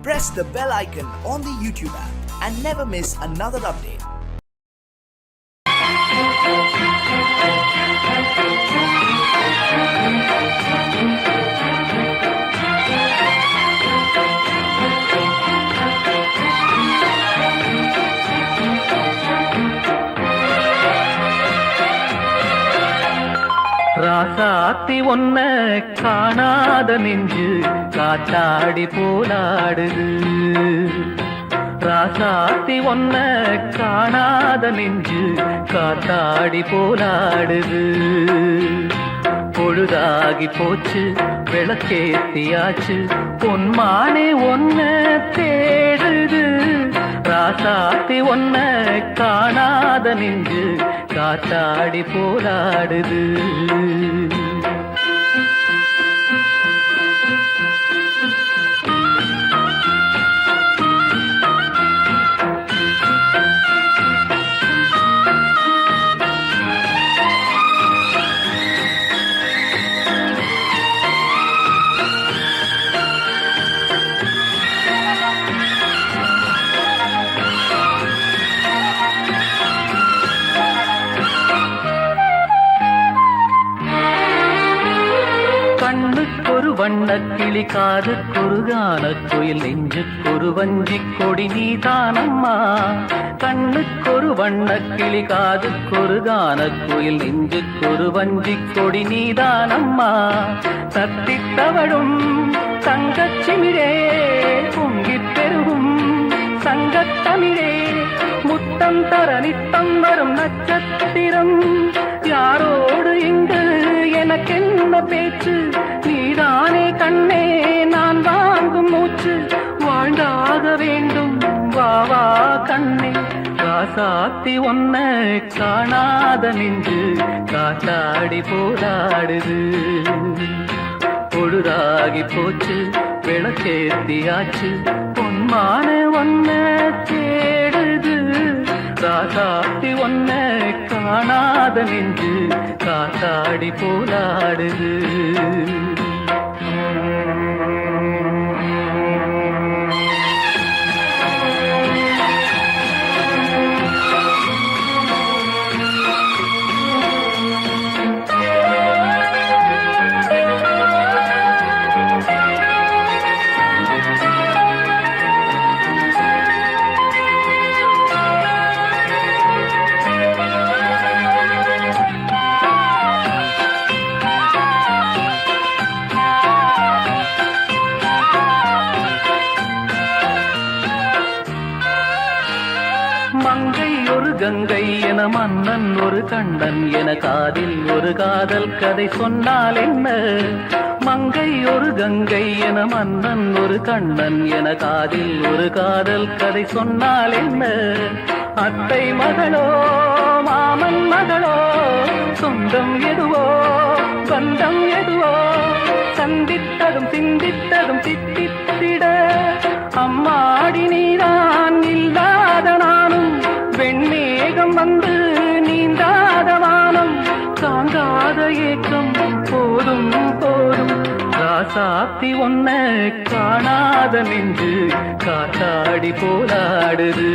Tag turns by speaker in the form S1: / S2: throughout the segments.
S1: press the bell icon on the YouTube app and never miss another update.
S2: ராசாத்தி ஒன்ன காணாத நெஞ்சு காத்தாடி போலாடுது. ராசாத்தி ஒன்ன காணாத நெஞ்சு காத்தாடி போலாடுது. பொழுதாகி போச்சு விளக்கேத்தியாச்சு பொன்மானே ஒன்ன தேடுது. ராசாத்தி ஒன்ன காணாத நெஞ்சு காத்தாடி போராடுது. கண்ணுக்கொரு வண்ணக்கிளி காதுக்கொரு கானக்குயில் நெஞ்சுக்கொரு வஞ்சிக் கொடி நீதானம்மா. கண்ணுக்கொரு வண்ணக்கிளி காதுக்கொரு கானக்குயில் நெஞ்சுக்கொரு வஞ்சிக் கொடி நீதானம்மா. தத்தித்தவழும் தங்கச்சிமிழே பொங்கிப் பெருகும் சங்கத்தமிழே முத்தம் தர நித்தம் வரும் நட்சத்திரம். யாரோடு இங்கு எனக்கென்ன பேச்சு, நீதானே கண்ணே நான் வாங்கும் மூச்சு. வாழ்ந்தாக வேண்டும் வா வா கண்ணே. ராசாத்தி ஒன்ன காணாத நெஞ்சு காத்தாடி போராடுது. பொழுதாகி போச்சு விளக்கேத்தியாச்சு பொன்மான ஒன்ன தேடுது. ராசாத்தி ஒன்ன காணாத நெஞ்சு காத்தாடி போராடுது. மங்கை ஒரு கங்கை என மன்னன் ஒரு கண்ணன் என காதில் ஒரு காதல் கதை சொன்னால் என்ன. மங்கை ஒரு கங்கை என மன்னன் ஒரு கண்ணன் என காதில் ஒரு காதல் கதை சொன்னால் என்ன. அத்தை மகளோ மாமன் மகளோ சொந்தம் எதுவோ பந்தம் எதுவோ சந்தித்ததும் சிந்தித்ததும் தித்தித்திட. அம்மாடி நீதான் இல்லாத நானும் வெண்மேகம் வந்து நீந்தாத வானம் தாங்காத ஏக்கம் போதும் போதும். ராசாத்தி ஒன்ன காணாத நெஞ்சு காத்தாடி போராடுது.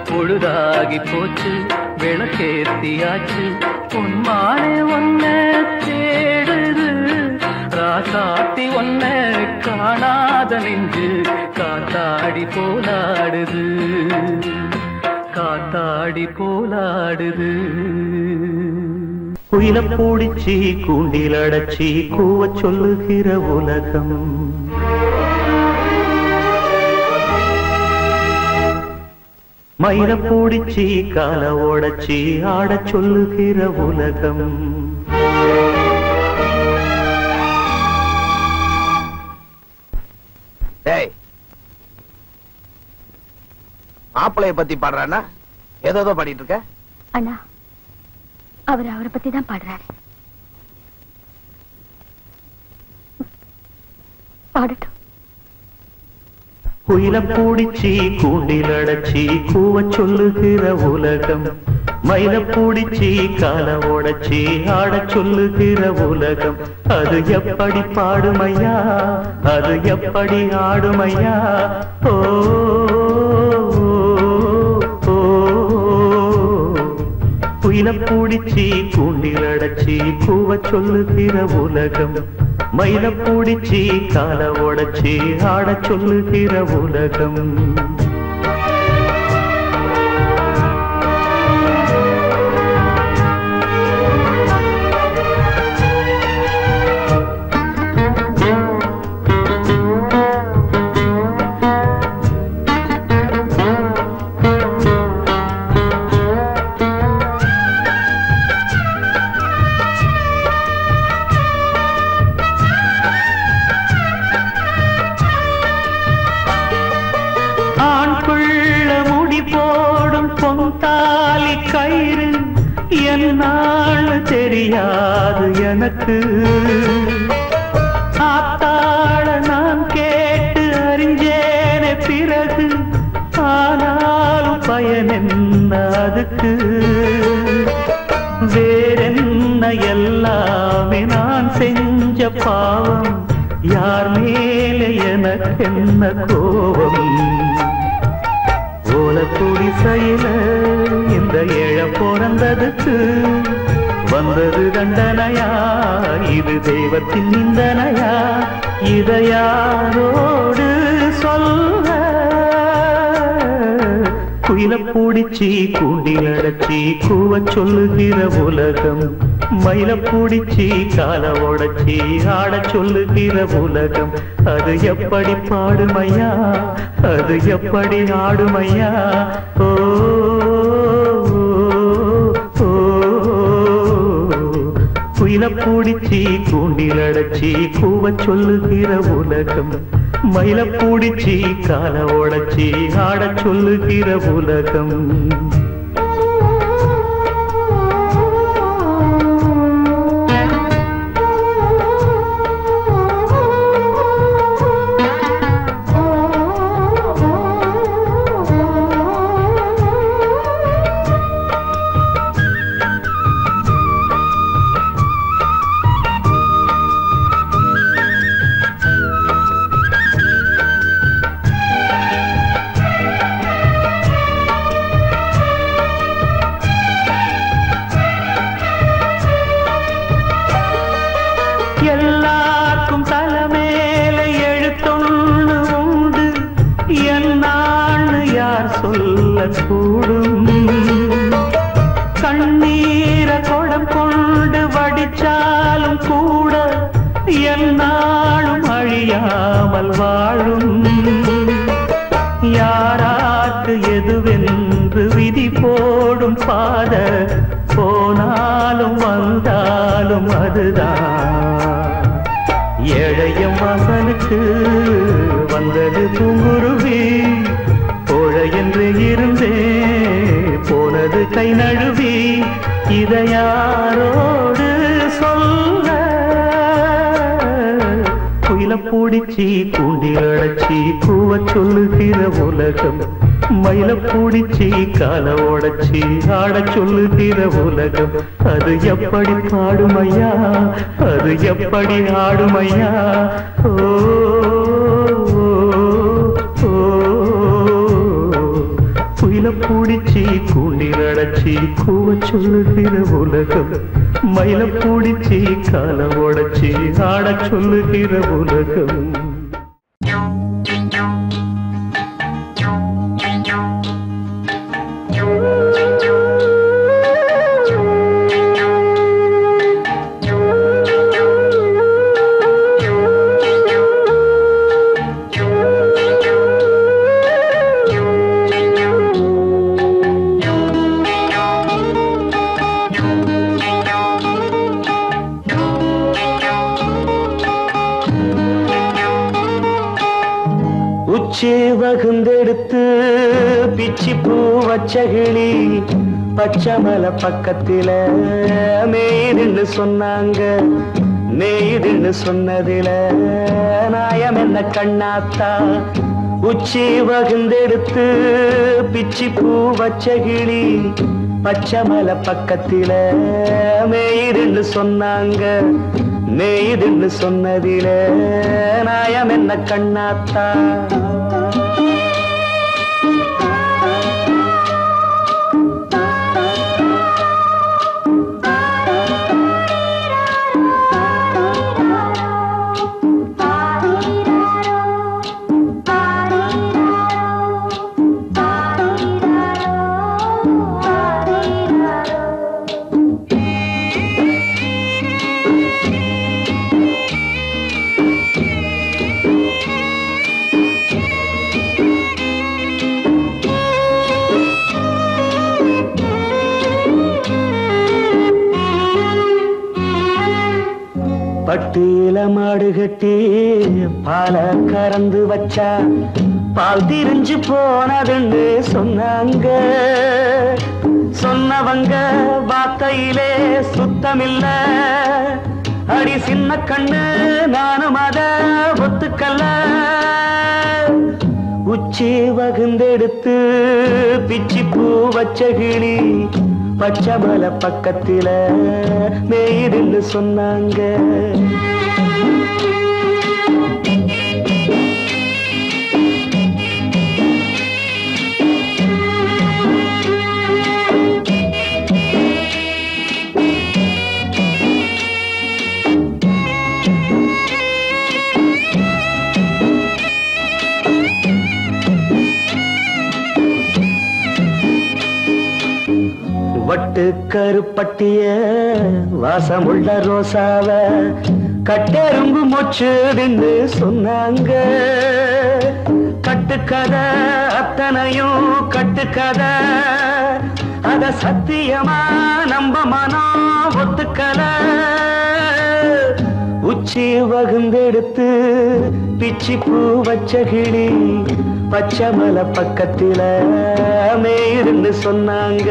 S2: பொழுதாகி போச்சு விளக்கேத்தியாச்சு பொன்மானே ஒன்ன தேடுது. ராசாத்தி ஒன்ன காணாத நெஞ்சு காத்தாடி போராடுது. காத்தாடி போராடுது.
S3: குயில பூடிச்சி கூண்டில் அடைச்சி கூவ சொல்லுகிற உலகம். மயில பூடிச்சி கால ஓடச்சி ஆட சொல்லுகிற உலகம்.
S4: மாப்பிளைய பத்தி பாடுறானா ஏதோ பாடிட்டு இருக்க?
S5: அண்ணா அவரை பத்தி தான் பாடுறாரு. பாடட்டும்.
S3: குயில பூடிச்சி கூண்டில் அடைச்சி கூவ சொல்லுகிற உலகம். மயில பூடிச்சி கால உடைச்சி ஆடச் சொல்லுகிற உலகம் அது எப்படி பாடுமையா அது எப்படி ஆடுமையா ஓ குயில பூடிச்சி கூண்டில் அடைச்சி கூவ சொல்லுகிற உலகம் மயில பூடிச்சி கால உடைச்சி ஆடச் சொல்லுகிற உலகம் தாலி கயிறு என்னான்னு தெரியாது எனக்கு ஆத்தாள நான் கேட்டு அறிஞ்சேனே பிறகு ஆனாலும் பயன் என்ன அதுக்கு வேறென்ன எல்லாமே நான் செஞ்ச பாவம் யார் மேலே எனக்கு என்ன கோபம் ஓலக்கூடி செயல இந்த ஏழ பிறந்ததுக்கு வந்தது தண்டனையா இது தெய்வத்தின் நிந்தனையா இதை யாரோடு சொல்ல குயில பூடிச்சி கூண்டில் அடைச்சி கூவ சொல்லுகிற உலகம் மயில பூடிச்சி கால உடைச்சி ஆடச் சொல்லுகிற உலகம் அது எப்படி பாடுமையா அது எப்படி ஆடுமையா ஓ குயில பூடிச்சி கூண்டில் அடைச்சி கூவ சொல்லுகிற உலகம் மயில பூடிச்சி கால உடைச்சி ஆடச் சொல்லுகிற உலகம் எல்லாருக்கும் தலைமேல எழுத்தொன்னு உண்டு என்னான்னு யார் சொல்ல கூடும் கண்ணீர குடம் கொண்டு வடிச்சாலும் கூட என்னாலும் அழியாமல் வாழும் யாராக்கு எதுவென்று விதி போடும் பாத போனாலும் வந்தாலும் அதுதான் ஏழையம் வாசலுக்கு வந்தது பூங்குருவி போழ என்று இருந்தே போனது கை நழுவி இதை யாரோடு சொல்ல குயில பூடிச்சி கூண்டில் அடைச்சி கூவ சொல்லுகிற உலகம் மயில பூடிச்சி கால உடைச்சி ஆடச் சொல்லுகிற உலகம் அது எப்படி பாடுமையா அது எப்படி ஆடுமையா ஓ குயில பூடிச்சி கூண்டில் அடைச்சி கூவ சொல்லுகிற உலகம் மயில பூடிச்சி கால உடைச்சி ஆடச் சொல்லுகிற உலகம் உச்சி வகுந்தெடுத்து பிச்சி பூ வச்ச கிளி பச்சைமலை பக்கத்தில மேய்துன்னு சொன்னாங்க மேய்துன்னு சொன்னதில நாயம் என்ன கண்ணாத்தா உச்சி வகுந்தெடுத்து பிச்சி பூ வச்ச கிளி பச்சைமலை பக்கத்தில மேயுதுன்னு சொன்னாங்க. மேயுதுன்னு சொன்னதில நாயம் என்ன கண்ணாத்தா. பட்டியில மாடு கட்டி பால கறந்து வச்சா பால் திரிஞ்சு போனதுன்னு சொன்னாங்க. சொன்னவங்க வார்த்தையிலே சுத்தமில்ல. அடி சின்ன கண்ணு நானும் அத ஒத்துக்கல்ல. உச்சி வகுந்தெடுத்து பிச்சி பூ வச்ச கிளி பச்சைமலை பக்கத்தில மேயுதுன்னு சொன்னாங்க. வட்டு கருப்பட்டிய வாசமுள்ள ரோசாவ கட்டெரும்பு மொச்சுதுன்னு சொன்னாங்க. கட்டுக்கதை அத்தனையும் கட்டுக்கதை. அத சத்தியமா நம்ப மனம் ஒத்துக்கல. உச்சி வகுந்தெடுத்து பிச்சி பூ வச்ச கிளி பச்சைமலை பக்கத்தில மேயுதுன்னு சொன்னாங்க.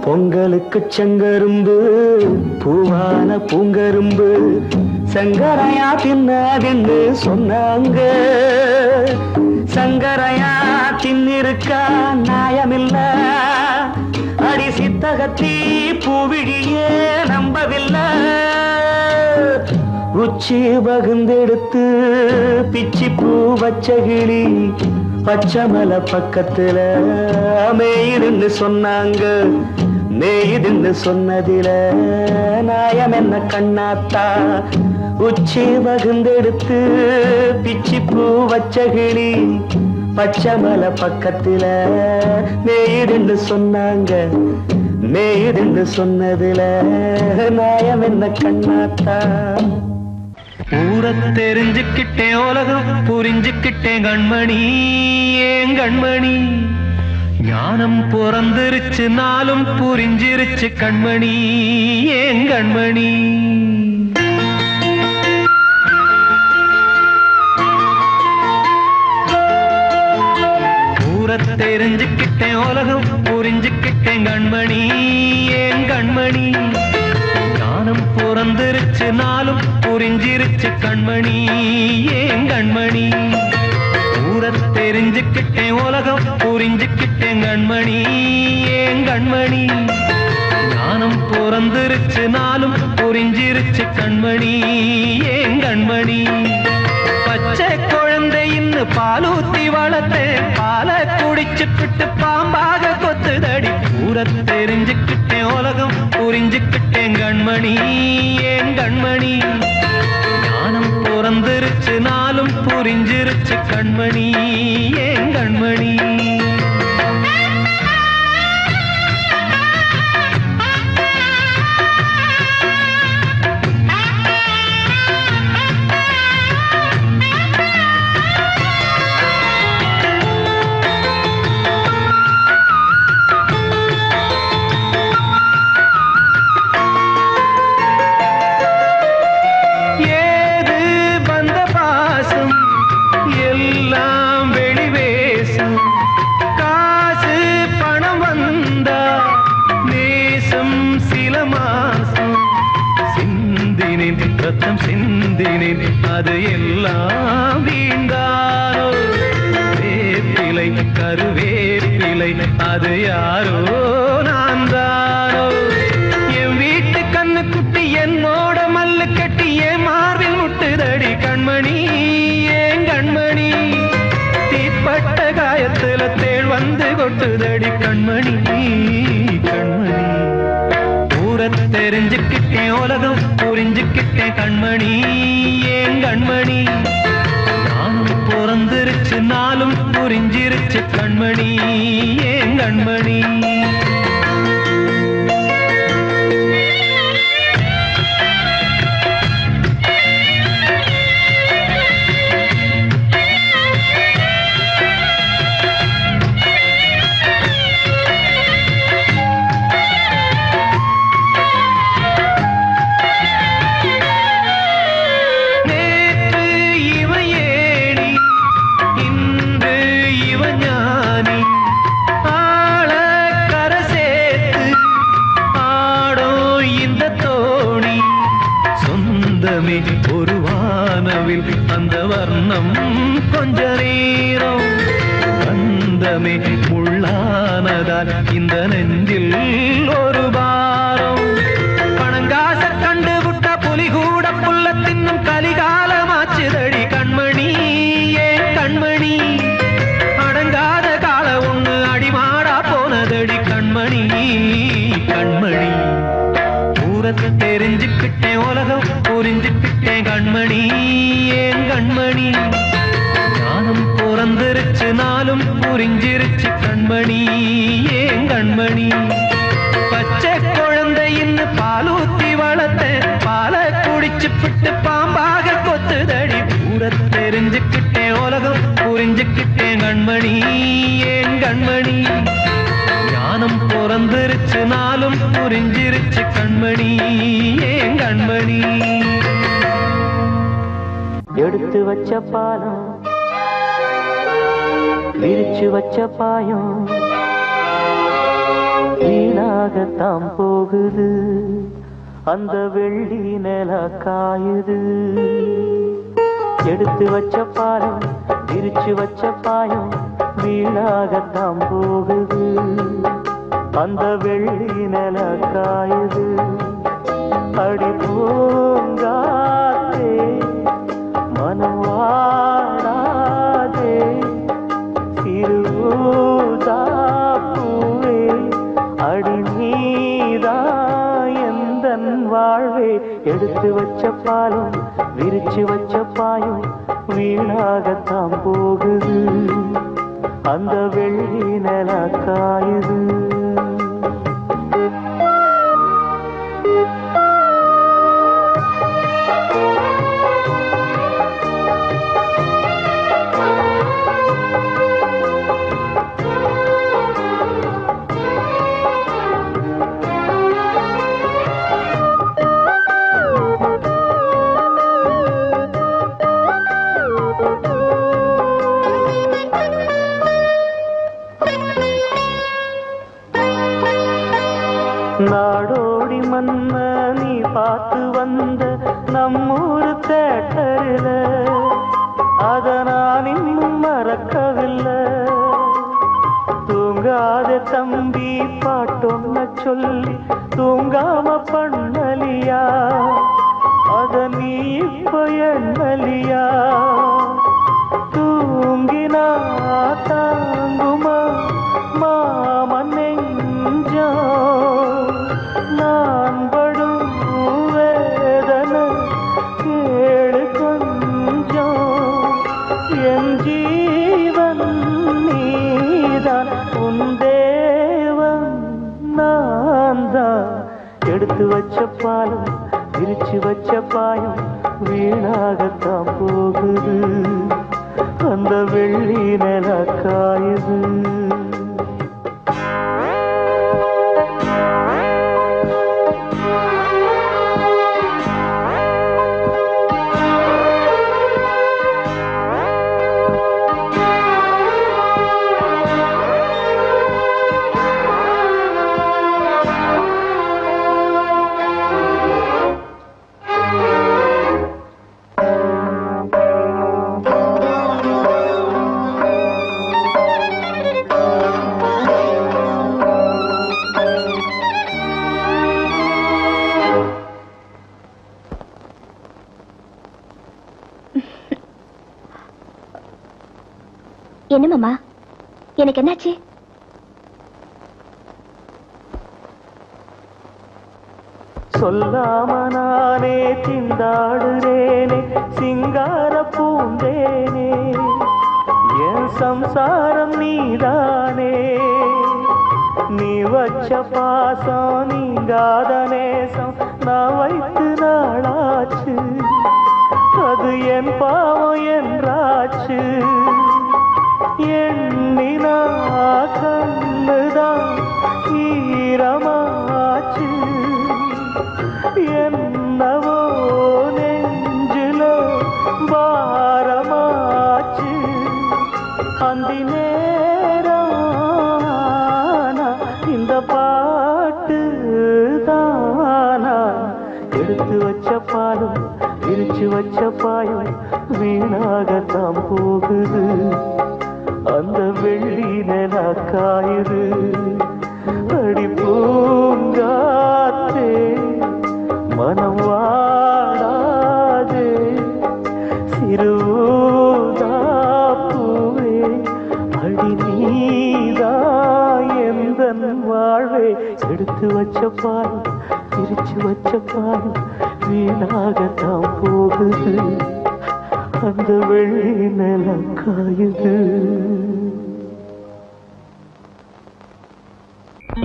S3: பொங்கலுக்கு செங்கரும்பு பூவான பூங்கரும்பு சங்கரையா தின்னதுன்னு சொன்னாங்க. சங்கரையா தின்னிருக்கா நியாயமில்ல. அடி சித்தகத்தி பூவிழியே நம்பவில்லை. உச்சி வகுந்தெடுத்து பிச்சி பூ வச்ச கிளி பச்சைமலை பக்கத்துல மேயுதுன்னு சொன்னாங்க. மேயுதுன்னு சொன்னதில நாயம் என்ன கண்ணாத்தா. உச்சி வகுந்தெடுத்து பிச்சி பூ வச்ச கிளி பச்சைமலை பக்கத்தில மேயுதுன்னு சொன்னாங்க. மேயுதுன்னு சொன்னதில நாயம் என்ன கண்ணாத்தா.
S2: ஊரை தெரிஞ்சுக்கிட்டேன் உலகம் புரிஞ்சுக்கிட்டேன் கண்மணி ஏன் கண்மணி. ஞானம் பிறந்திருச்சு நாளும் புரிஞ்சிருச்சு கண்மணி ஏன் கண்மணி. ஊரை தெரிஞ்சுக்கிட்டேன் உலகம் புரிஞ்சுக்கிட்டேன் கண்மணி ஏன் கண்மணி. ஞானம் பிறந்திருச்சு நாளும் புரிஞ்சிருச்சு கண்மணி ஏன் கண்மணி. ஊரை தெரிஞ்சுக்கிட்டேன் உலகம் புரிஞ்சுக்கிட்டேன் கண்மணி ஏன் கண்மணி. ஞானம் பிறந்திருச்சு நாளும் புரிஞ்சிருச்சு கண்மணி ஏன் கண்மணி. பச்சை குழந்தையின்னு பாலூத்தி வளர்த்தேன் பாலை குடிச்சுக்கிட்டு பாம்பாக கொத்துதடி. ஊரை தெரிஞ்சுக்கிட்டேன் உலகம் புரிஞ்சுக்கிட்டேன் கண்மணி ஏன் கண்மணி. ஞானம் பிறந்திருச்சு நாளும் புரிஞ்சிருச்சு கண்மணி ஏன் கண்மணி. முந்தினேன் ரத்தம் சிந்தினேன் அது எல்லாம் வீண்டாரோ வேப்பிலை கருவேப்பிலை அது யாரோ நான் தாரோ என் வீட்டு கண்ணு குட்டி என்னோட மல்லு கட்டி என் மார்பில் முட்டுதடி கண்மணி ஏன் கண்மணி தீப்பட்ட காயத்துல தேள் வந்து கொட்டுதடி கண்மணி கண்மணி ஊரை தெரிஞ்சுக்கிட்டேன் உலகம் புரிஞ்சுக்கிட்டேன் கண்மணி ஏன் கண்மணி நானும் பிறந்திருச்சு நாளும் புரிஞ்சிருச்சு கண்மணி ஏன் கண்மணி ஒரு வானவில் அந்த வர்ணம் கொஞ்ச நேரம் பந்தமே முள்ளானதால் இந்த நெஞ்சில் ஒரு பாரம் பணங்காச கண்டு விட்ட புலி கூட புல்ல தின்னும் கலிகாலமாச்சுதடி கண்மணி ஏன் கண்மணி அடங்காத கால ஒண்ணு அடிமாடா போனதடி கண்மணி கண்மணி ஊரத்தை தெரிஞ்சுக்கிட்டேன் உலகம் புரிஞ்சுக்கிட்டேன் கண்மணி ஏன் கண்மணி ஞானம் பிறந்திருச்சு நாளும் புரிஞ்சிருச்சு கண்மணி ஏன் கண்மணி பச்சை குழந்தையின்னு பாலூத்தி வளர்த்தேன் பாலை குடிச்சு பிட்டு பாம்பாக கொத்துதடி ஊரத்தை தெரிஞ்சுக்கிட்டேன் உலகம் புரிஞ்சுக்கிட்டேன் கண்மணி ஏன் கண்மணி ஞானம் பிறந்திருச்சு நாளும் புரிஞ்சிருச்சு கண்மணி ஏன் கண்மணி
S3: எடுத்து வச்ச பாலம் விரிச்சு வச்ச பாயம் வீணாகத்தான் போகுது அந்த வெள்ளி நில காயுது எடுத்து வச்ச பாலம் விரிச்சு வச்ச பாயம் வீணாகத்தான் போகுது அந்த வெள்ளி நில காயுது அடி பூங்காத்தே மனம் வாடாதே திருவுதாப்பூவே அடி நீதா எந்தன் வாழ்வே எடுத்து வச்ச பாலம் விரிச்சு வச்ச பாயம் வீணாகத்தான் போகுது அந்த வெள்ளி நில காயுது நாடோடி மன்ன நீ பார்த்து வந்த நம்மூரு தேட்டரில் அத நான் இன்னும் மறக்கவில்லை தூங்காத தம்பி பாட்டொன்ன சொல்லி தூங்காம பண்ணலியா அத நீ இப்ப எண்ணலியா தூங்கினா தாங்குமா மாமன் நெஞ்சோ நான் படும் வேதனை கேளு கொஞ்சம் என் ஜீவன் நீதான் உன் தேவன் நான் தான் எடுத்து வச்ச பாலம் விரிச்சு வச்ச பாயம் வீணாகத்தான் போகுது அந்த வெள்ளி நில காயுது
S5: என்ன மாமா, எனக்கு என்னாச்சு?
S3: சொல்லாம நானே திண்டாடுறேனே சிங்கார பூந்தேனே, என் சம்சாரம் நீதானே. நீ வச்ச பாசம் நீங்காத நேசம் நான் வைத்து நாளாச்சு, அது என் பாவம் என்றாச்சு. எண்ணினா கண்ணுதான் ஈரமாச்சு, என்னவோ நெஞ்சில பாரமாச்சு. அந்தி நேரம் இந்த பாட்டு தானா, எடுத்து வச்ச பாலும் விரிச்சு வச்ச பாயும் வீணாகத்தான் போகுது. அந்த வெள்ளி நில காயுது. அடி பூங்காத்தே மனம் வாடாதே, சிறுதாப்பூவே அடி நீதா எந்தன் வாழ்வே. எடுத்து வச்ச பாலும் பிரிச்சு வச்ச பாலும் வீணாகத்தான் போகுது. அந்த வெள்ளி நில காயுது.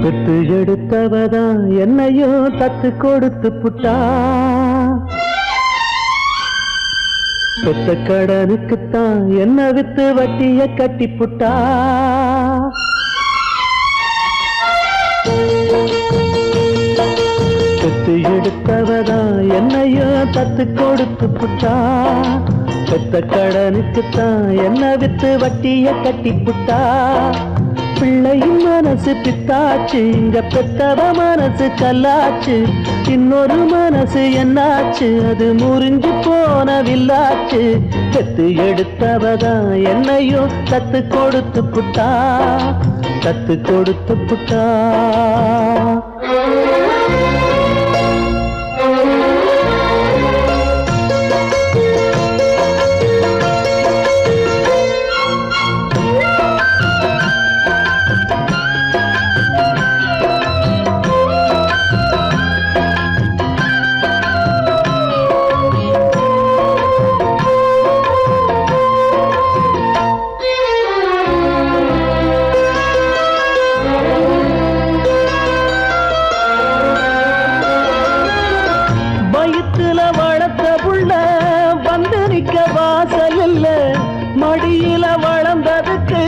S3: பெத்து எடுத்தவதான் என்னையும் தத்து கொடுத்து புட்டா, பெத்த கடனுக்குத்தான் என்ன வித்து வட்டிய கட்டி புட்டா. பெத்து எடுத்தவதான் என்னையும் தத்து கொடுத்து புட்டா, பெத்த கடனுக்குத்தான் என்ன வித்து வட்டிய கட்டி புட்டா. பிள்ளையின் மனசு பித்தாச்சு, இங்க பெத்தவ மனசு கல்லாச்சு. இன்னொரு மனசு என்னாச்சு, அது முறிஞ்சு போனவில்லாச்சு. பெத்து எடுத்தவதான் என்னையும் தத்து கொடுத்து புட்டா, தத்து கொடுத்து புட்டா. மடியில வளர்ந்ததுக்கு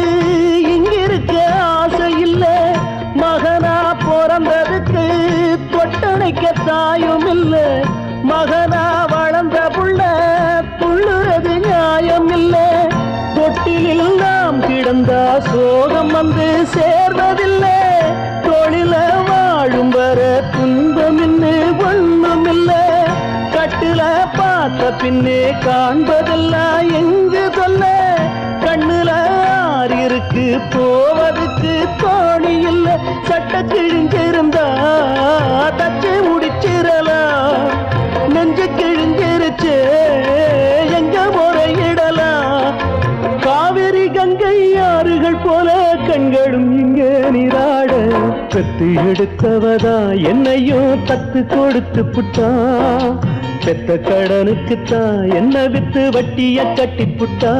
S3: இங்கிருக்க ஆசை இல்ல, மகனா பிறந்ததுக்கு தொட்டணைக்க தாயும் இல்ல. மகனா வளர்ந்த புள்ள துள்ளுறது நியாயம் இல்ல, தொட்டிலில் நாம் கிடந்தா சோகம் வந்து சேர்வதில்லை. தொழில வாழும் வர துன்பம் இன்னு ஒண்ணும் இல்ல, கட்டுல பார்த்த பின்னே காண்பதெல்லாம் எங்கு சொல்ல. கண்ணுல ஆறு இருக்கு போவதுக்கு தோணி இல்ல, சட்ட கிழிஞ்சிருந்தா தச்சு முடிச்சிடலாம். நெஞ்சு கிழிஞ்சிருச்சு எங்க முறையிடலாம். காவிரி கங்கை ஆறுகள் போல கண்களும் இங்க நீராட, பெத்து எடுத்தவதா என்னையும் தத்து கொடுத்து புட்டா. பெத்த கடனுக்குத்தான் என்ன வித்து வட்டிய கட்டி புட்டா.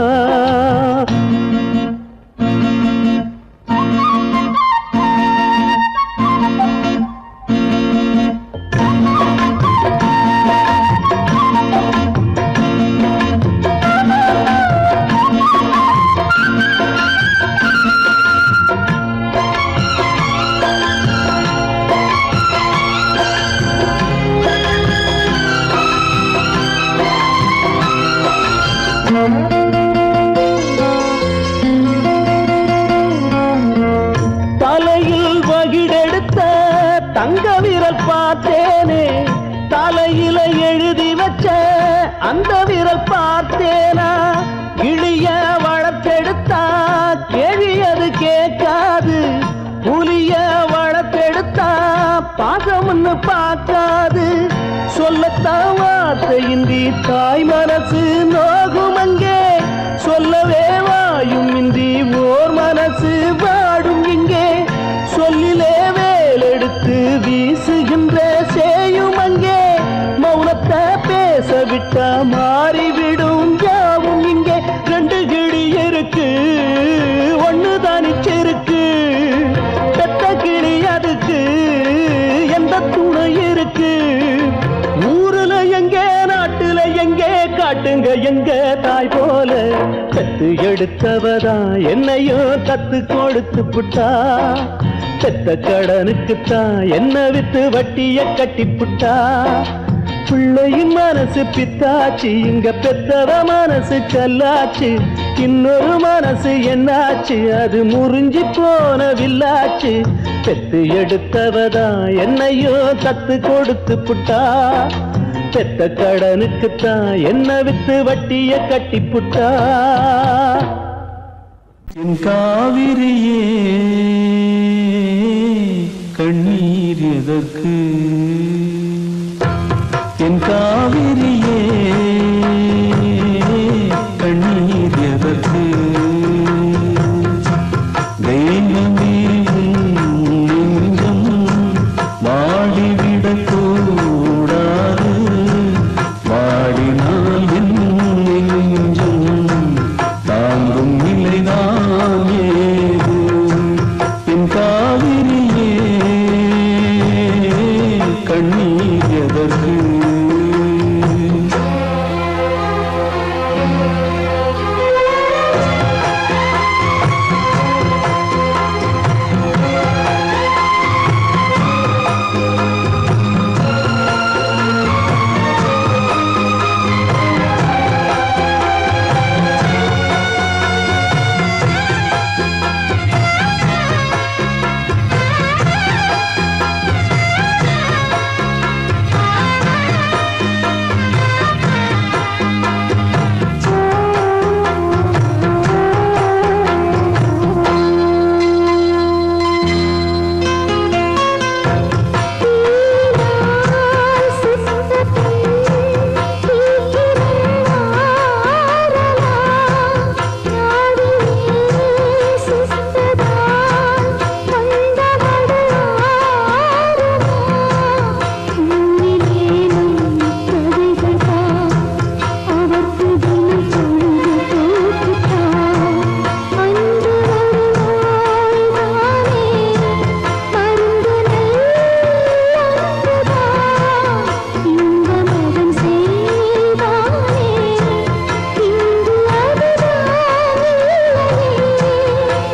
S3: தலையில் வகிடெடுத்த தங்க விரல் பார்த்தேனே, தலையில எழுதி வச்ச அந்த விரல் பார்த்தேனா. இழிய வளர்த்தெடுத்தா கேள்வி அது கேட்காது, புலிய வளர்த்தெடுத்தா பாசம்னு பார்க்காது. சொல்லத்தான் வார்த்தையின்றி தாய் மனசு நோக விட்டா மாறிவிடும் யாவும் இங்கே ரெண்டு கிளி இருக்கு ஒண்ணு தனிச்சிருக்கு பெத்த கிளி அதுக்கு எந்த துணை இருக்கு ஊருல எங்கே நாட்டுல எங்கே காட்டுங்க எங்க தாய் போல பெத்து எடுத்தவதான் என்னையும் கத்து கொடுத்து புட்டா பெத்த கடனுக்குத்தான் என்ன வித்து வட்டிய கட்டி புட்டா பிள்ளையின் மனசு பித்தாச்சு இங்க பெத்தவ மனசு கல்லாச்சு இன்னொரு மனசு என்னாச்சு அது முறிஞ்சி போன வில்லாச்சு பெத்து எடுத்தவதான் என்னையோ கத்து கொடுத்து புட்டா பெத்த கடனுக்குத்தான் என்ன வித்து வட்டிய கட்டி புட்டா என் காவிரியே கண்ணீர் எதற்கு என் காவிரியே கண்ணீர் எதற்கு தெய்வமே நெஞ்சம் வாடிவிடக் கூடாது வாடினால் என் நெஞ்சம் தாங்கும் நிலைதான் ஏது என் காவிரியே கண்ணீர் எதற்கு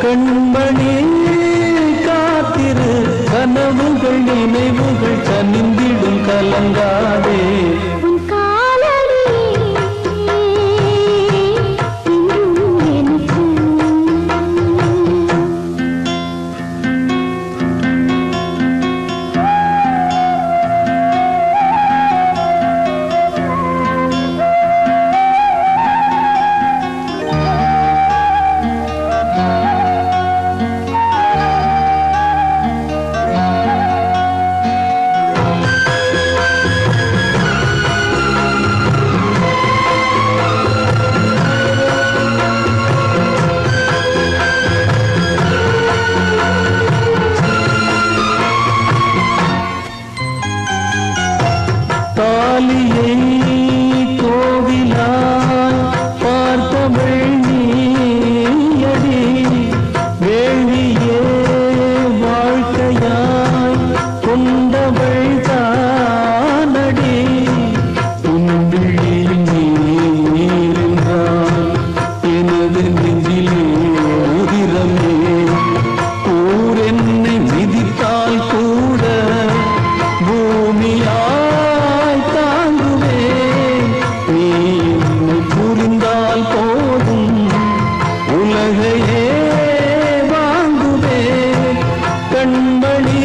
S3: கண்மணி காத்திரு கனவுகள் நினைவுகள் கனிந்திடும் கலங்காதே தாலியை கோவிலாய் பார்த்தவள் நீயடி வேள்வியே வாழ்க்கையாய் கொண்டவள் தானடி உன்பிழியில் நீரின்றான் எனது நெஞ்சிலே உதிரமே ஊர் என்னை மிதித்தால் கூட பூமியா போதும் உலகையே வாங்குவே கண்மணி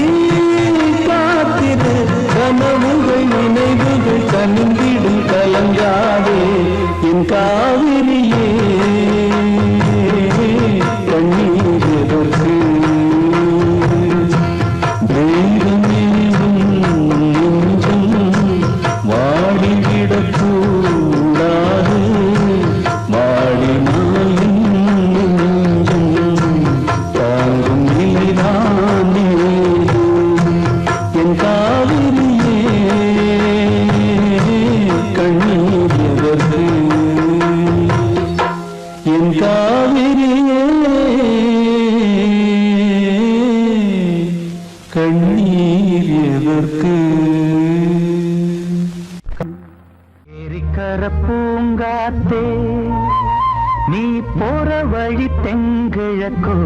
S3: காத்திரு கனவுகள் நினைவுகள் கனிந்திடும் கலங்காதே என் காவிரியே கண்ணீர் எதற்கு தெய்வமே நெஞ்சம் வாடிவிடக் கூடாது தாங்கும் நிலைதான் என் காவிரியே கண்ணீர்
S2: பூங்காத்தே நீ போற வழி தெங்கிழக்கோ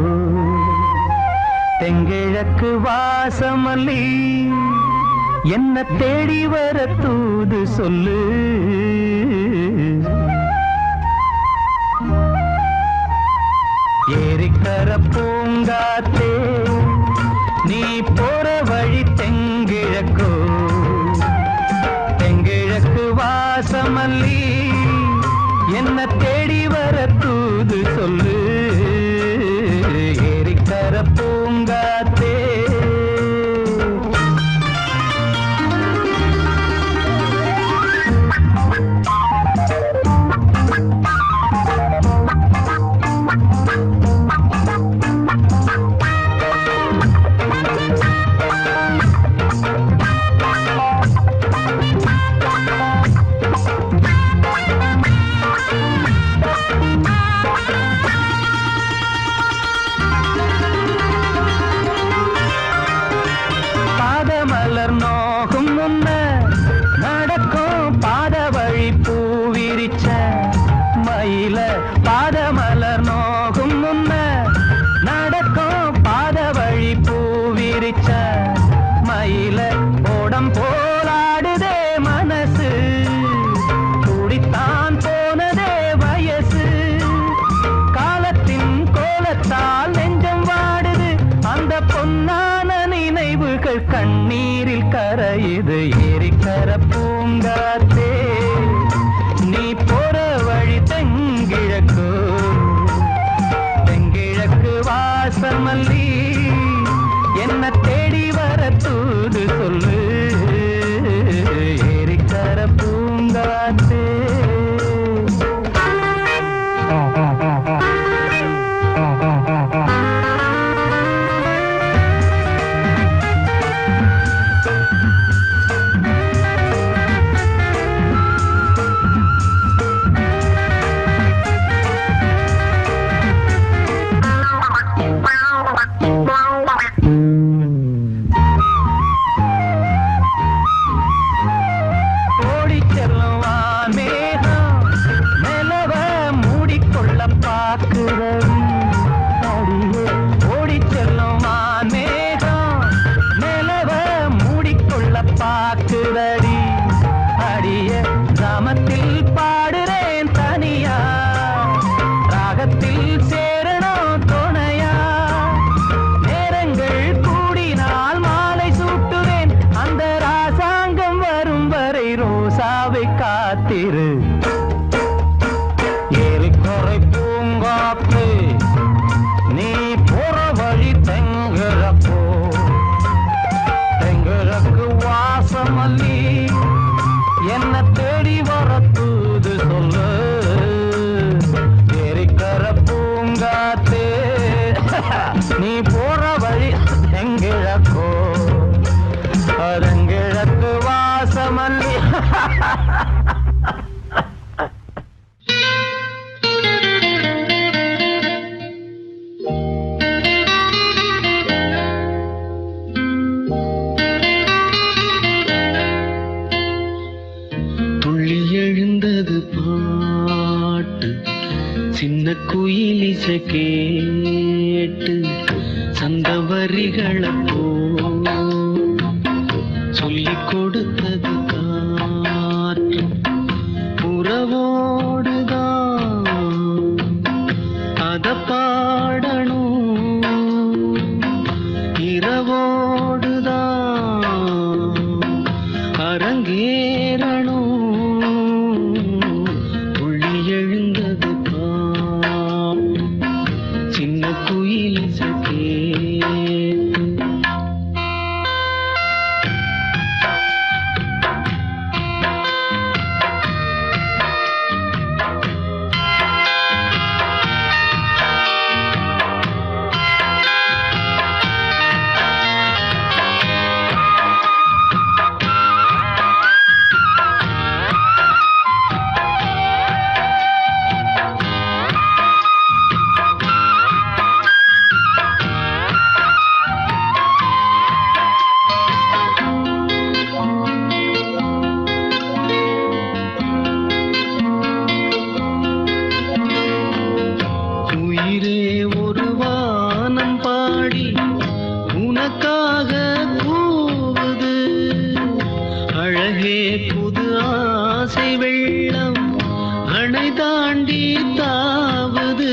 S2: தெங்கிழக்கு வாசமல்லி என்ன தேடி வர தூது சொல்லு ஏரிக்கர பூங்காத்தே நீ போற வழி தெங்கிழக்கோ தெங்கிழக்கு வாசமல்லி என்ன தேடி வர தூது சொல்லு ஏரிக்கர பூங்காத்தே பாதமலர் நோகும் முன்ன நடக்கும் பாத வழி பூவிரிச்ச மயில பாதமலர் நோகும் முன்ன நடக்கும் பாத வழி பூவிரிச்ச மயில ஓடம் போலாடுதே மனசு குடித்தான் போனதே வயசு காலத்தின் கோலத்தால் நெஞ்சம் வாடுது அந்த பொன்னான நினைவுகள் கண்ணீரில் கரையுது ஏரிக்கர பூங்காத்தே நீ போற வழி தெங்கிழக்கு தெங்கிழக்கு வாசமல்லி என்ன தேடி வர தூது சொல்லு ஏரிக்கர பூங்காத்தே பாக்குதடி அடிய கிராமத்தில் பாடுறேன் தனியா ராகத்தில் சேரணும் துணையா நேரங்கள் கூடினால் மாலை சூட்டுவேன் அந்த ராசாங்கம் வரும் வரை ரோசாவை காத்திரு ஏரிக்கரை பூங்காத்து நீ போற வழி தெங்கிழப்போ தெங்கிழக்கு வாசமல்லி என்ன தேடி வர தூது சொல்லு ஏரிக்கர பூங்காத்தே நீ போற வழி தெங்கிழக்கோ தெங்கிழக்கு வாசமல்லி
S3: எழுந்தது பாட்டு சின்ன குயிலிசை கேட்டு சந்த வரிகளை போ சொல்லிக் கொடுத்தது காற்று உறவோடுதான் அத பாடணும் இரவோடுதான் அரங்கேறணும் சின்ன குயில் சகே தாண்டி தாவுது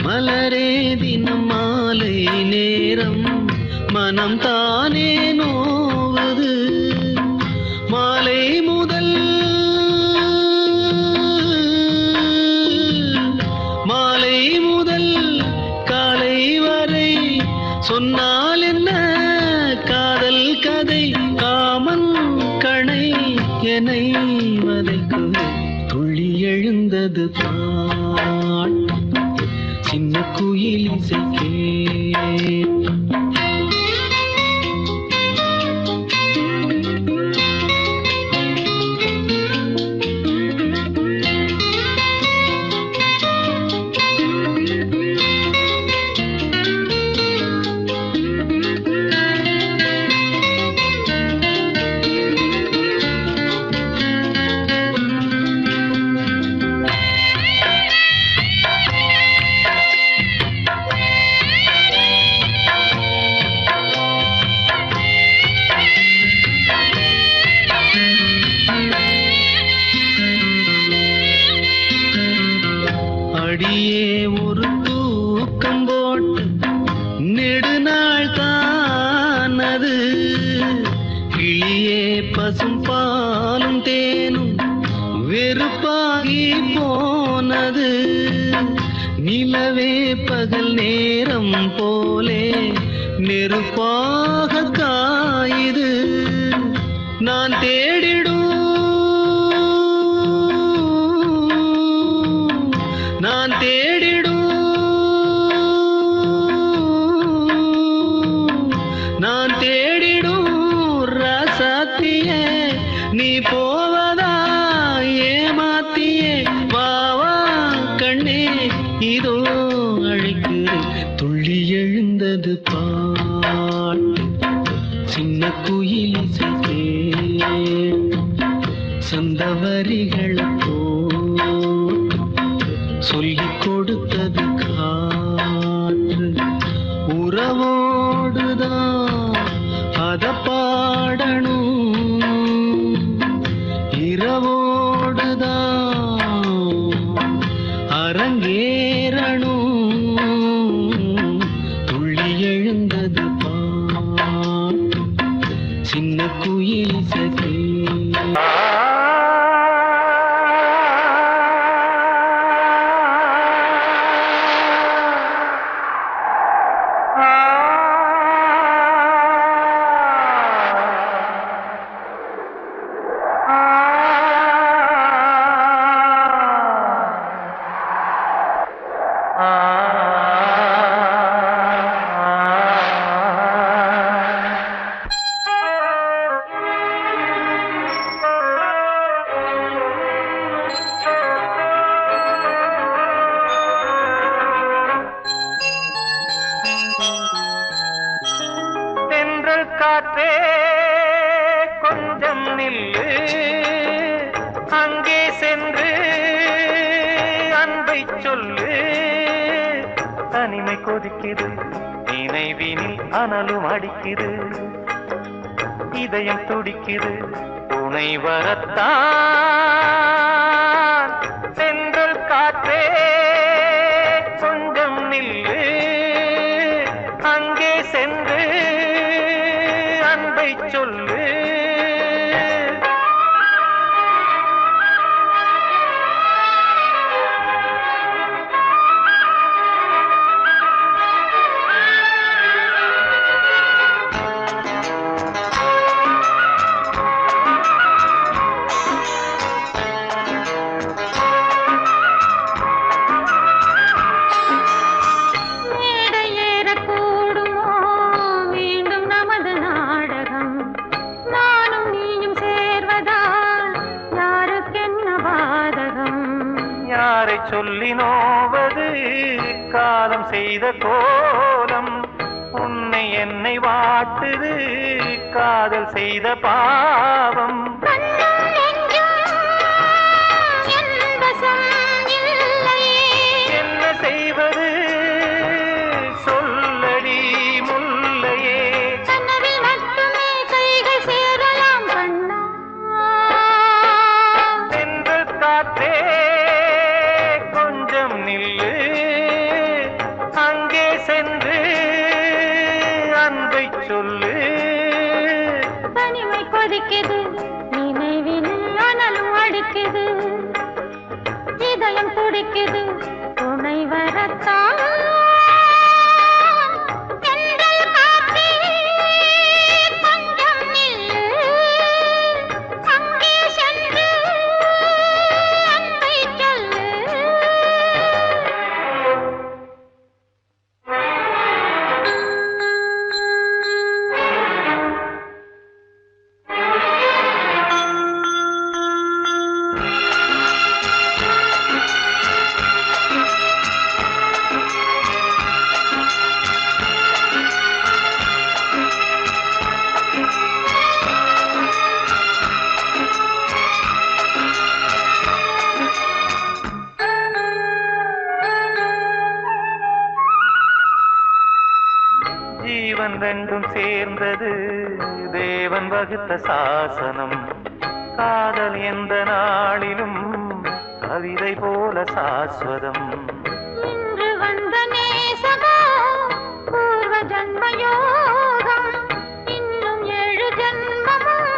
S3: மலரே தினம் மாலை நேரம் மனம் தானே நோவது மாலை முதல் காலை வரை சொன்னால் என்ன காதல் கதை காமன் கணை என்னை வதைக்குது துள்ளி எழுந்தது பாட்டு சின்ன குயில் இசைக்கே அடியே ஒரு தூக்கம் போட்டு நெடுநாள் தானது கிளியே பசும் பாலும் தேனும் வெறுப்பாகி போனது நிலவே பகல் நேரம் போலே நெருப்பாக காயுது நான் தேடிடும் ராசாத்தியே நீ போவதா ஏமாத்தியே வாவா கண்ணே இதோ அழைக்கிறேன் துள்ளி எழுந்தது பாட்டு சின்ன குயில் இசைக்கே சந்தவரிகளை சொல்லிக் கொடுத்தது காற்று உறவோடுதான் அத பாடணும் இரவோடுதான் அரங்கேறணும் துள்ளி எழுந்தது பாட்டு சின்ன குயில் இசைக்கே
S2: காற்றே கொஞ்சம் நில்லு அங்கே சென்று அன்பை சொல்லு தனிமை கொதிக்குது நினைவினில் அனலும் அடிக்குது இதயம் துடிக்குது துணை வரத்தான் சென்றல் காற்றே கொஞ்சம் நில்லு அங்கே சென்று அன்பை சொல்லு யாரை சொல்லி நோவது காலம் செய்த கோலம் உன்னை என்னை வாட்டுது காதல் செய்த பாவம் என்ன செய்வது சொல்லடி முல்லையே சென்று காற்றே கண் ரெண்டும் சேர்ந்தது தேவன் வகுத்த சாசனம். காதல் எந்த நாளிலும் கவிதை போல சாஸ்வதம்.
S5: இன்று வந்த நேசகம் பூர்வ ஜன்மயோகம், இன்னும் 7 ஜன்மமும்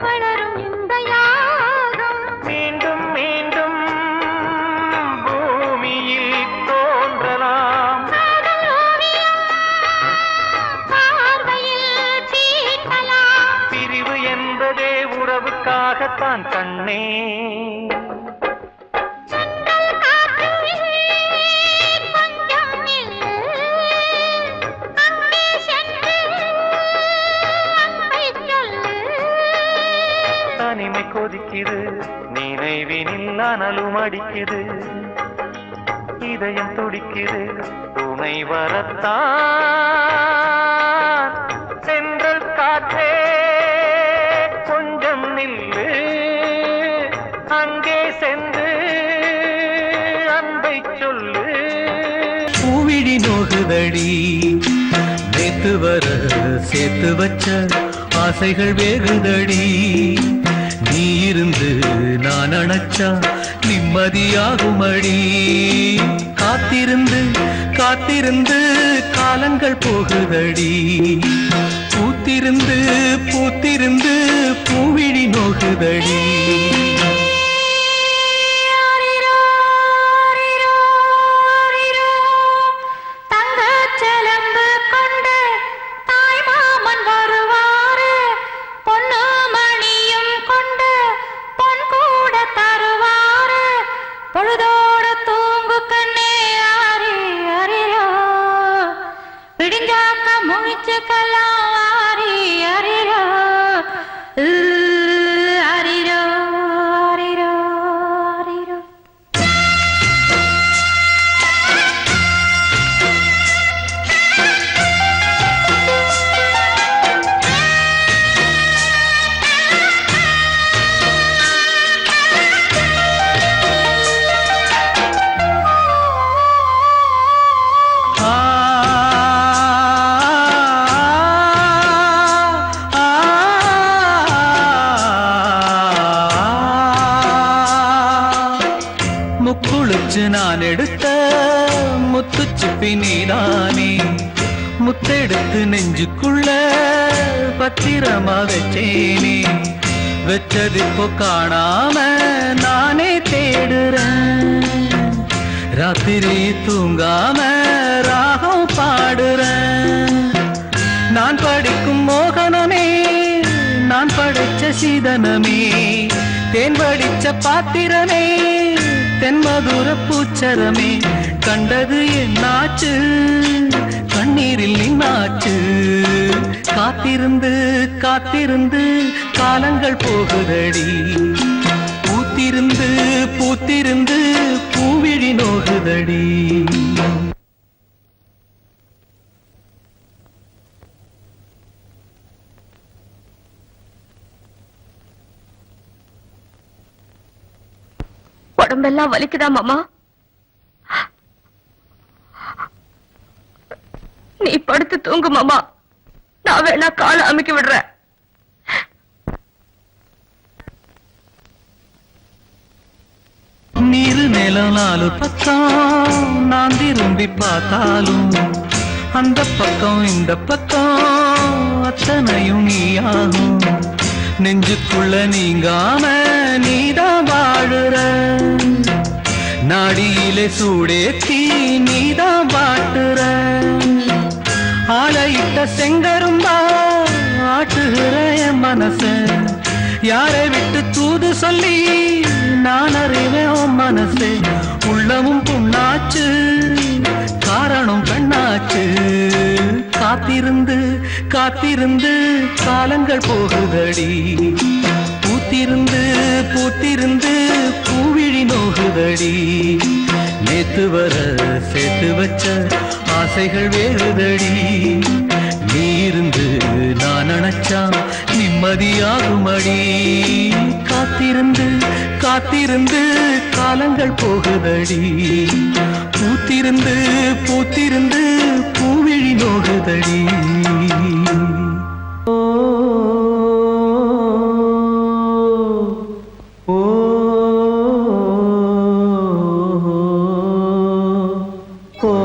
S5: வளரும் இந்த யாகம்.
S2: மீண்டும் மீண்டும் பூமியில் தோன்றலாம்.
S5: பார்வையில் தீட்டலாம்.
S2: பிரிவு என்பதே உறவுக்காகத்தான் கண்ணே. தனிமை கொதிக்குது, நினைவினில் அனலும் அடிக்குது, இதயம் துடிக்குது துணை வரத்தான். சென்றல் காற்றே கொஞ்சம் நில்லு, அங்கே சென்று அன்பை சொல்லு.
S3: பூவிழி நோகுதடி, நேத்து வர சேர்த்து வச்ச ஆசைகள் வேகுதடி. நீ இருந்து நான் அணைச்சா நிம்மதியாகுமடி. காத்திருந்து காத்திருந்து காலங்கள் போகுதடி. பூத்திருந்து பூத்திருந்து பூவிழி நோகுதடி.
S5: பொழுதோடு தூங்கு கண்ணே ஆரி அரிரோ, விடிஞ்சாக்க முழிச்சுக்கலாம் ஆரி அரிரோ, அரிரோ அரிரோ அரிரோ.
S3: முக்குளிச்சு நான் எடுத்த முத்துச்சிப்பி நீதானே. முத்தெடுத்து நெஞ்சுக்குள்ள பத்திரமா வச்சேனே. வச்சதிப்போ காணாம நானே தேடுறேன். ராத்திரி தூங்காம ராகம் பாடுறேன். நான் படிக்கும் மோகனமே, நான் படைச்ச சீதனமே, தேன் வடிச்ச பாத்திரமே, தென்மதுர பூச்சரமே. கண்டது என்னாச்சு, கண்ணீரில் நின்னாச்சு. காத்திருந்து காத்திருந்து காலங்கள் போகுதடி. பூத்திருந்து பூத்திருந்து பூவிழி நோகுதடி.
S5: உடம்பெல்லாம் வலிக்குதா மாமா? நீ படுத்து தூங்கு மாமா, நான் வேணா காலை அமுக்கி விடுறேன்.
S3: நீரு நிலம் 4 பக்கம் நான் திரும்பி பார்த்தாலும், அந்த பக்கம் இந்த பக்கம் அத்தனையும் நீயாகும். நெஞ்சுக்குள்ள நீங்காம நீதான் வாழுற. நாடியிலே சூடேத்தி நீதான் வாட்டுற. ஆளையிட்ட செங்கரும்பா ஆட்டுகிற என் மனச. யாரை விட்டு தூது சொல்லி நான் அறிவேன் உன் மனசே. உள்ளமும் புண்ணாச்சு, காரணம் பெண்ணாச்சு. காத்திருந்து காத்திருந்து காலங்கள் போகுதடி. பூத்திருந்து பூத்திருந்து பூவிழி நோகுதடி. நேத்து வர சேர்த்து வச்ச ஆசைகள் வேறுதடி. நீ இருந்து நான் நினைச்சா நிம்மதியாகுமடி. காத்திருந்து காத்திருந்து காலங்கள் போகுதடி பூத்திருந்து பூத்திருந்து பூவிழி நோகுதடி ஓ ஓ ஓ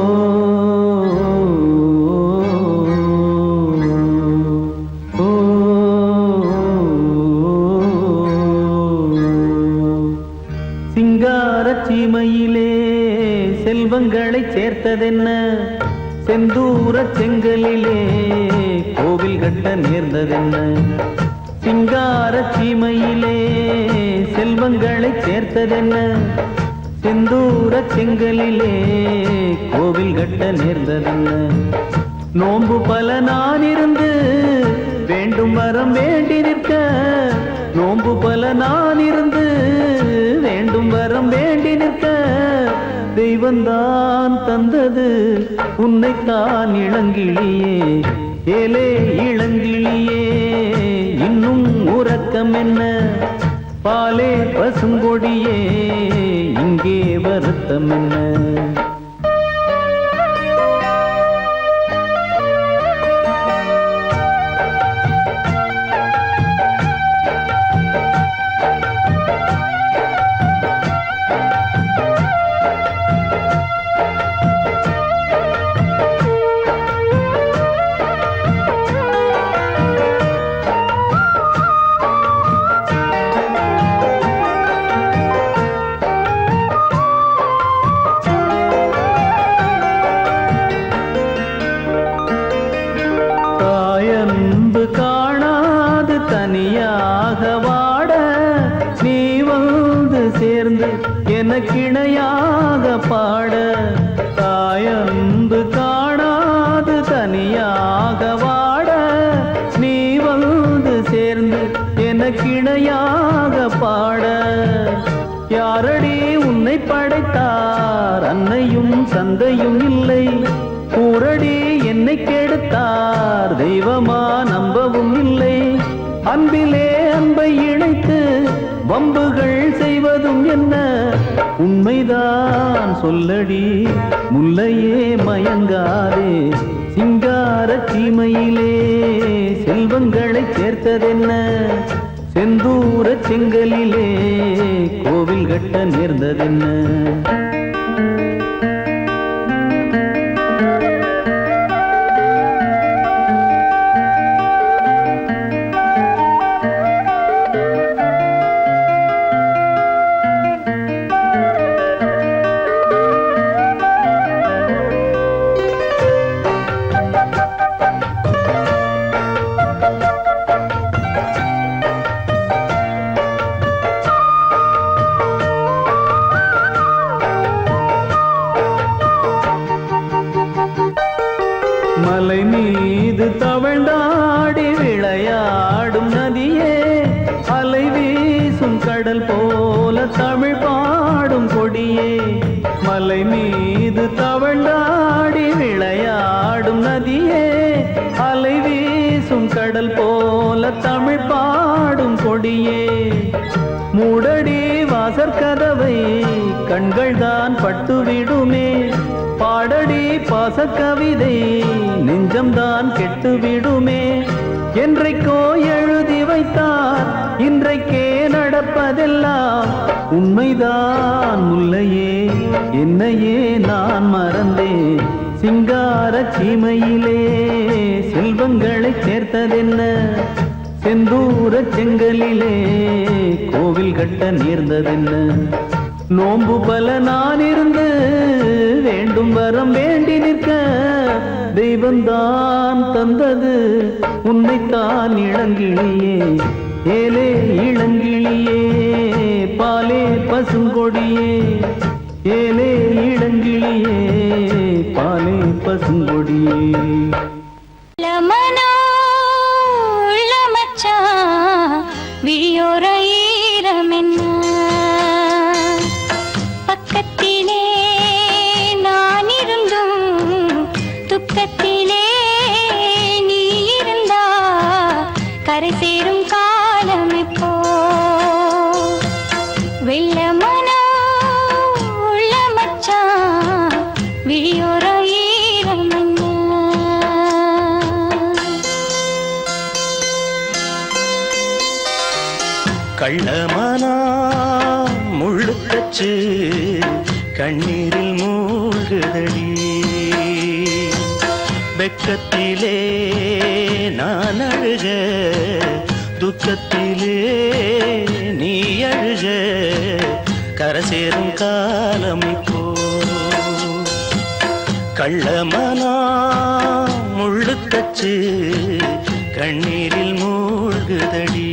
S3: சீமையிலே செல்வங்களை சேர்த்ததென்ன செந்தூர செங்கலிலே கோவில் கட்ட நேர்ந்ததென்ன சிங்கார சீமையிலே செல்வங்களை சேர்த்ததென்ன செந்தூர செங்கலிலே கோவில் கட்ட நேர்ந்ததென்ன நோன்பு பல நான் இருந்து வேண்டும் வரம் வேண்டி நிற்க நோன்பு பல நான் இருந்து வேண்டும் வரம் வேண்டி நிற்க தெய்வந்தான் தந்தது உன்னைத்தான் இளங்கிளியே ஏலே இளங்கிளியே இன்னும் உறக்கம் என்ன பாலே பசுங்கொடியே இங்கே வருத்தம் என்ன கிணையாக பாட தாயன்பு காணாது தனியாக வாட நீ வந்து சேர்ந்து என கிணையாக பாட யாரடி உன்னை படைத்தார் அன்னையும் சந்தையும் இல்லை கூரடி என்னை கெடுத்தார் தெய்வமா நம்பவும் இல்லை அன்பிலே அன்பை இணைத்து வம்புகள் செய்வதும் என்ன உண்மைதான் சொல்லடி முல்லையே மயங்காதே சிங்கார சீமையிலே செல்வங்களை சேர்த்ததென்ன செந்தூர செங்கலிலே கோவில் கட்ட நேர்ந்ததென்ன மலை மீது தவழ்ந்தாடி விளையாடும் நதியே அலை வீசும் கடல் போல தமிழ் பாடும் கொடியே மலை மீது தவழ்ந்தாடி விளையாடும் நதியே அலை வீசும் கடல் போல தமிழ் பாடும் கொடியே மூடடி வாசற்கதவை கண்கள் தான் பட்டுவிடுமே பாடடி பாசக்கவிதை நெஞ்சம்தான் கெட்டுவிடுமே என்றைக்கோ எழுதி வைத்தார் இன்றைக்கே நடப்பதெல்லாம் உண்மைதான் முல்லையே என்னையே நான் மறந்தேன் சிங்கார சீமையிலே செல்வங்களை சேர்த்ததென்ன செந்தூர செங்கலிலே கோவில் கட்ட நேர்ந்ததென்ன நோன்பு பல நான் இருந்து வேண்டும் வரம் வேண்டி நிற்க தெய்வந்தான் தந்தது உன்னைத்தான் இளங்கிளியே ஏலே இளங்கிளியே பாலே பசுங்கொடியே ஏலே இளங்கிளியே பாலே பசுங்கொடியே
S6: விழியோர ஈரமென்ன பக்கத்திலே நான் இருந்தும் துக்கத்திலே நீ இருந்தா கரை சேரும் காலம் இப்போ
S3: கள்ளமானா முள்ளுக்கச்சு கண்ணீரில் மூழ்குதடி வெக்கத்திலே நான் அழுக துக்கத்திலே நீ அழுக கரசேரும் காலம் இப்போ கள்ளமானா முள்ளுக்கச்சு கண்ணீரில் மூழ்குதடி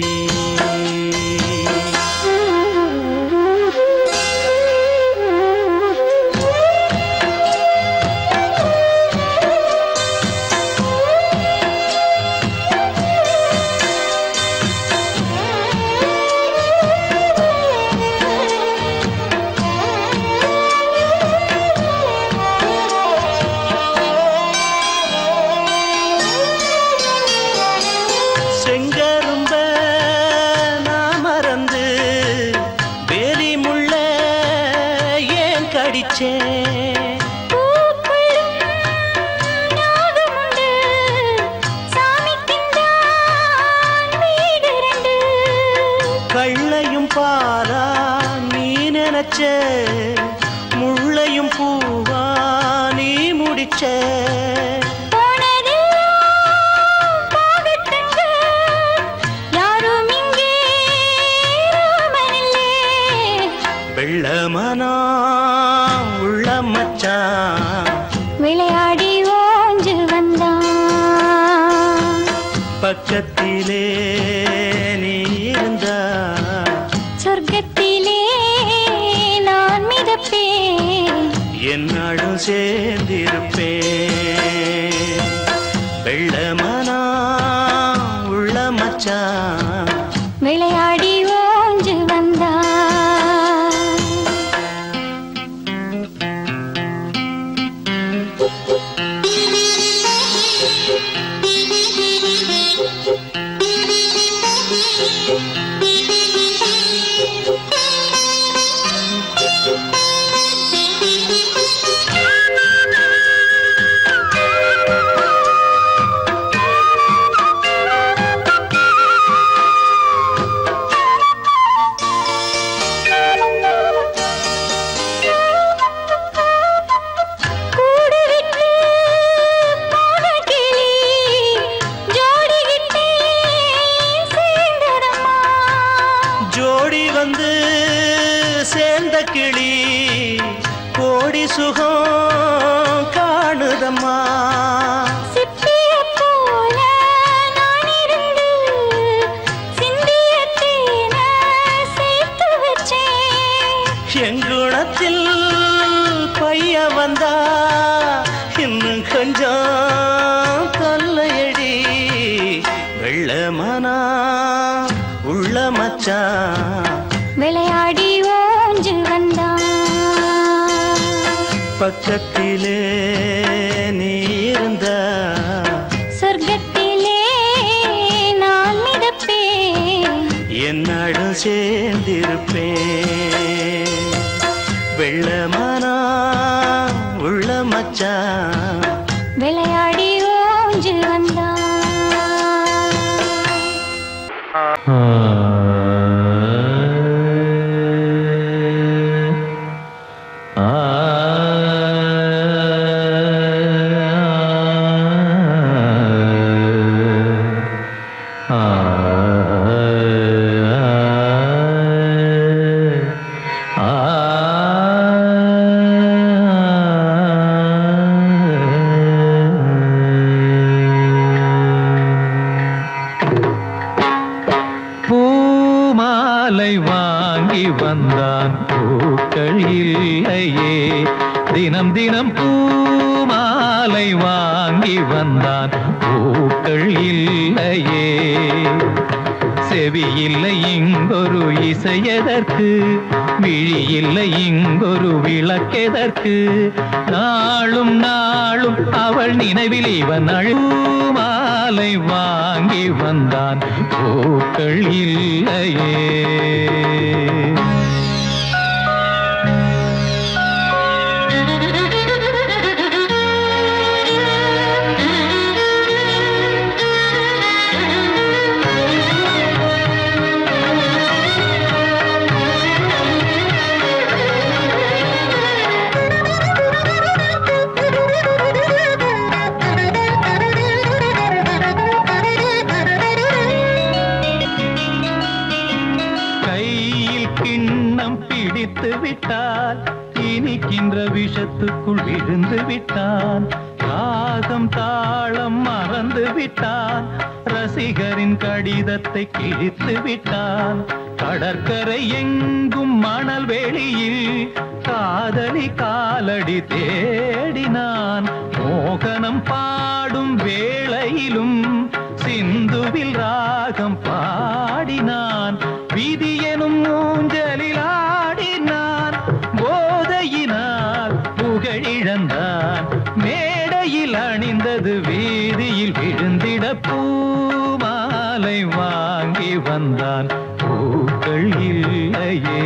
S3: கள்ளையும் பாரா நீ நினைச்ச முள்ளையும் பூவா நீ முடிச்ச வெள்ளமனா உள்ள மச்சான்
S6: விளையாடி ஓஞ்சு வந்தான்
S3: பக்கத்திலே நீ இருந்தா
S6: சொர்க்கத்திலே நான் மிதப்பேன்
S3: என்னாடும் சேர்ந்திருப்பேன் வெள்ளமனா உள்ள மச்சான்
S6: விளையாடி ஓஞ்சு வந்தான்
S3: ஜோடி வந்து சேர்ந்த கிளி கோடி சுகம் காணுதம்மா
S6: சிப்பிய போல நான் இருந்து சிந்திய தேனை சேர்த்து வச்சேன்
S3: எங்குணத்தில் பைய வந்தா இன்னும் கொஞ்சம் தொல்லையடி வெள்ளமனா உள்ள மச்சான்
S6: விளையாடி ஓஞ்சு வந்தான்
S3: பக்கத்திலே நீ இருந்தா
S6: சொர்க்கத்திலே நான் மிதப்பேன்
S3: என்னாடும் சேர்ந்திருப்பேன் வெள்ளமனா உள்ள மச்சான்
S6: விளையாடி ஓஞ்சு வந்தான்
S3: பூமாலை வாங்கி வந்தான் பூக்கள் இல்லையே தினம் தினம் பூமாலை வாங்கி வந்தான் பூக்கள் இல்லையே செவி இல்லை இங்கொரு இசையதற்கு விழி இல்லை இங்கொரு விளக்கெதற்கு நாளும் நாளும் அவள் நினைவில் இவன் அழுமாலை வாங்கி வந்தான் பூக்கள் இல்லையே விட்டால் இனிக்கின்ற விஷத்துக்குள் விழுந்து விட்டான். ராகம் தாளம் மறந்து விட்டான். ரசிகரின் கடிதத்தை கிழித்து விட்டான். கடற்கரை எங்கும் மணல் வெளியில் காதலி காலடி தேடினான். மோகனம் பாடும் வேளையிலும் சிந்துவில் ராகம் பாடினான். விதி எனும் ஊஞ்சலில் ஆடினான். போதையினால் புகழிழந்தான். மேடையில் அணிந்தது வீதியில் விழுந்திட பூமாலை வாங்கி வந்தான். பூக்கள் இல்லையே.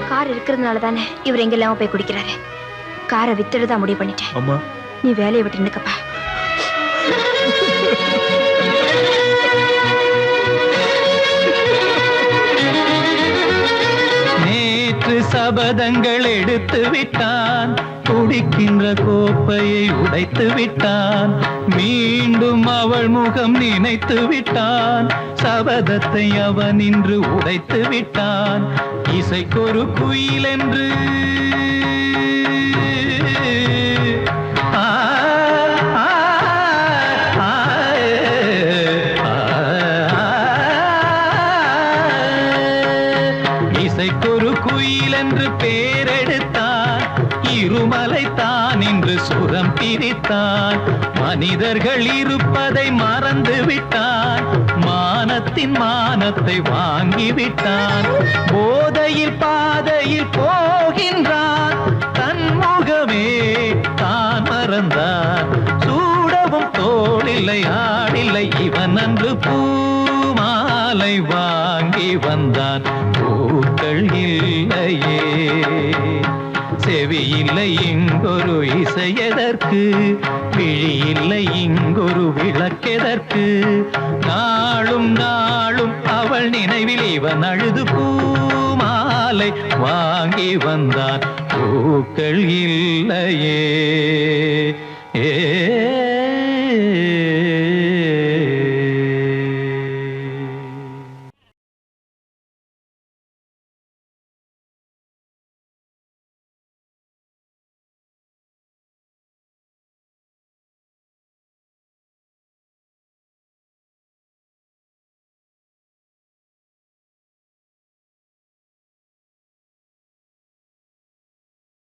S5: கார் இருக்கிறதுனால தானே இவர் எங்க இல்லாம போய் குடிக்கிறாரு. காரை வித்துடுதான் முடிவு பண்ணிட்டேன்.
S3: அம்மா,
S5: நீ வேலையை விட்டு நிற்கப்பா.
S3: நேற்று சபதங்கள் எடுத்து விட்டான். குடிக்கின்ற கோப்பையை உடைத்து விட்டான். மீண்டும் அவள் முகம் நினைத்து விட்டான். சபதத்தை அவன் இன்று உடைத்து விட்டான். இசைக்கொரு குயில் என்று இசைக்கொரு குயில் என்று பேரெடுத்தான். இருமலை தான் இன்று சுரம் பிரித்தான். மனிதர்கள் இருப்பதை மறந்து விட்டான். மானத்தின் மானத்தை வாங்கிவிட்டான். போதையில் பாதையில் போகின்றான். தன் முகமே தான் மறந்தான். சூடவும் தோளில்லை ஆடில்லை இவன் அன்று பூமாலை வாங்கி வந்தான். பூக்கள் இல்லையே. செவி இல்லை இங்கொரு இசையதற்கு. விழி இல்லை இங்கொரு விளக்கெதற்கு. நாளும் நாளும் அவள் நினைவில் இவன் அழுது பூமாலை வாங்கி வந்தான். பூக்கள் இல்லையே.